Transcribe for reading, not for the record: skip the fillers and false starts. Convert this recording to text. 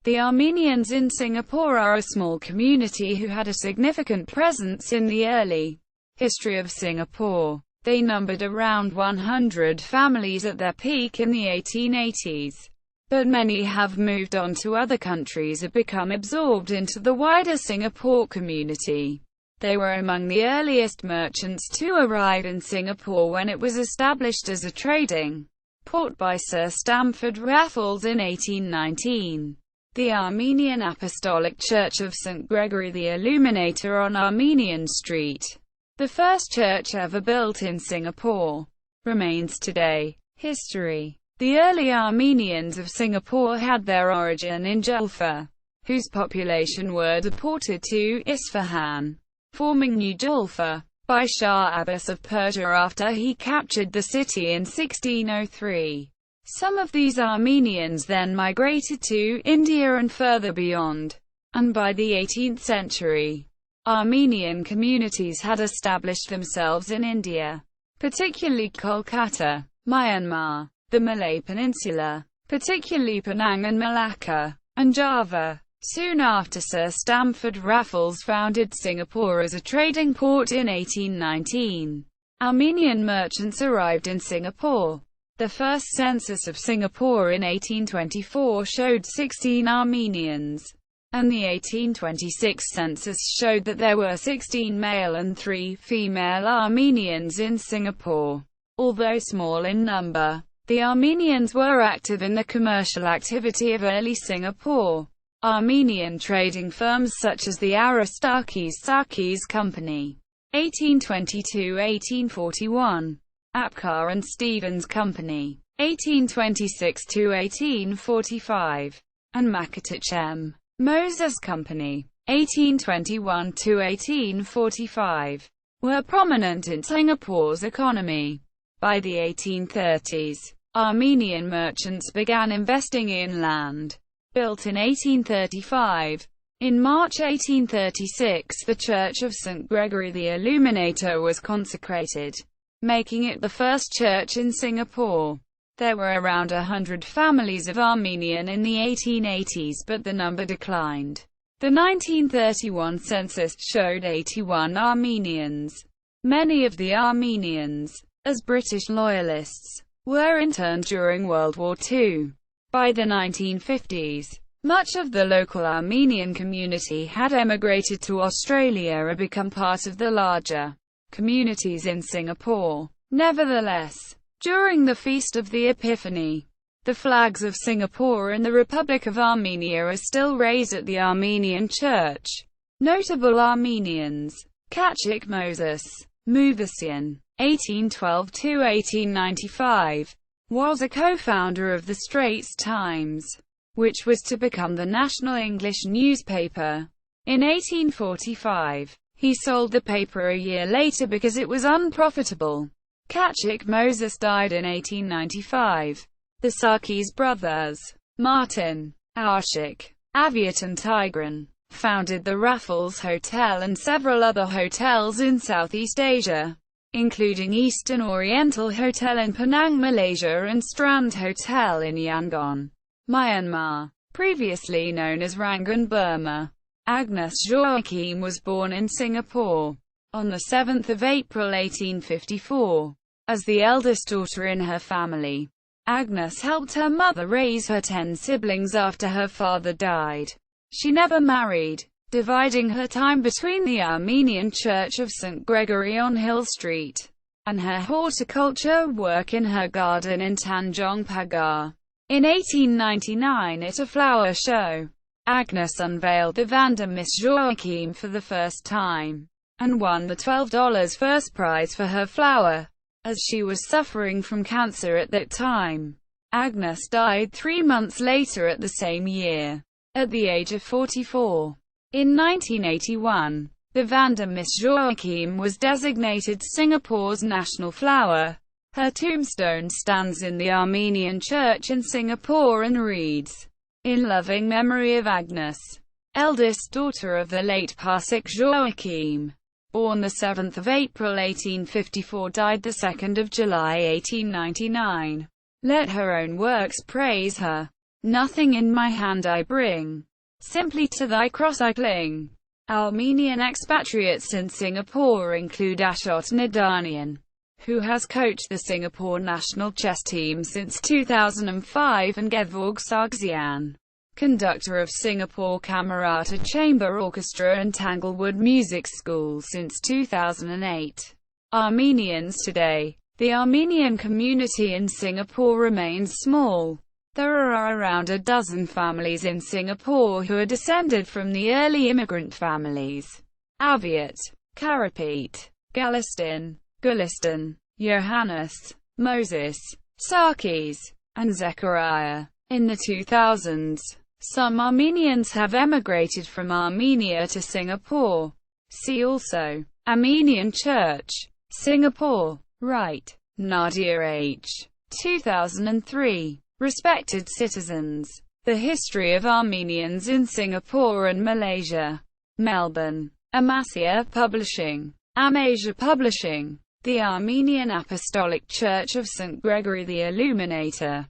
The Armenians in Singapore are a small community who had a significant presence in the early history of Singapore. They numbered around 100 families at their peak in the 1880s. But many have moved on to other countries or become absorbed into the wider Singapore community. They were among the earliest merchants to arrive in Singapore when it was established as a trading port by Sir Stamford Raffles in 1819. The Armenian Apostolic Church of St. Gregory the Illuminator on Armenian Street, the first church ever built in Singapore, remains today. History. The early Armenians of Singapore had their origin in Julfa, whose population were deported to Isfahan, forming New Julfa, by Shah Abbas of Persia after he captured the city in 1603. Some of these Armenians then migrated to India and further beyond, and by the 18th century, Armenian communities had established themselves in India, particularly Kolkata, Myanmar, the Malay Peninsula, particularly Penang and Malacca, and Java. Soon after, Sir Stamford Raffles founded Singapore as a trading port in 1819. Armenian merchants arrived in Singapore. The first census of Singapore in 1824 showed 16 Armenians, and the 1826 census showed that there were 16 male and 3 female Armenians in Singapore. Although small in number, the Armenians were active in the commercial activity of early Singapore. Armenian trading firms such as the Aristarchis Sarkis Company, 1822–1841, Apcar and Stevens Company, 1826–1845, and Makatich M. Moses Company, 1821–1845, were prominent in Singapore's economy. By the 1830s, Armenian merchants began investing in land. Built in 1835, in March 1836 the Church of St. Gregory the Illuminator was consecrated, making it the first church in Singapore. There were around 100 families of Armenian in the 1880s, but the number declined. The 1931 census showed 81 Armenians. Many of the Armenians, as British loyalists, were interned during World War II. By the 1950s, much of the local Armenian community had emigrated to Australia or become part of the larger communities in Singapore. Nevertheless, during the Feast of the Epiphany, the flags of Singapore and the Republic of Armenia are still raised at the Armenian Church. Notable Armenians: Kachik Moses Movesian, 1812–1895, was a co-founder of the Straits Times, which was to become the national English newspaper. In 1845, he sold the paper a year later because it was unprofitable. Kachik Moses died in 1895. The Sarkis brothers, Martin, Ashik, Aviat and Tigran, founded the Raffles Hotel and several other hotels in Southeast Asia, including Eastern Oriental Hotel in Penang, Malaysia and Strand Hotel in Yangon, Myanmar, previously known as Rangoon, Burma. Agnes Joachim was born in Singapore on 7 April 1854. As the eldest daughter in her family, Agnes helped her mother raise her 10 siblings after her father died. She never married, dividing her time between the Armenian Church of St. Gregory on Hill Street and her horticulture work in her garden in Tanjong Pagar. In 1899, at a flower show, Agnes unveiled the Vanda Miss Joachim for the first time, and won the $12 first prize for her flower. As she was suffering from cancer at that time, Agnes died 3 months later at the same year, at the age of 44. In 1981, the Vanda Miss Joachim was designated Singapore's national flower. Her tombstone stands in the Armenian Church in Singapore and reads, "In loving memory of Agnes, eldest daughter of the late Pasik Joachim, born 7 April 1854, died 2 July 1899. Let her own works praise her." Nothing in my hand I bring. Simply to thy cross I cling. Armenian expatriates in Singapore include Ashot Nadanian, who has coached the Singapore national chess team since 2005, and Gevorg Sargsyan, conductor of Singapore Camerata Chamber Orchestra and Tanglewood Music School since 2008. Armenians today. The Armenian community in Singapore remains small. There are around a dozen families in Singapore who are descended from the early immigrant families: Aviat, Karapet, Galistan, Gulistan, Johannes, Moses, Sarkis, and Zechariah. In the 2000s, some Armenians have emigrated from Armenia to Singapore. See also: Armenian Church, Singapore. Wright, Nadia H. 2003. Respected citizens. The History of Armenians in Singapore and Malaysia. Melbourne: Amasia Publishing. Amasia Publishing. The Armenian Apostolic Church of St. Gregory the Illuminator.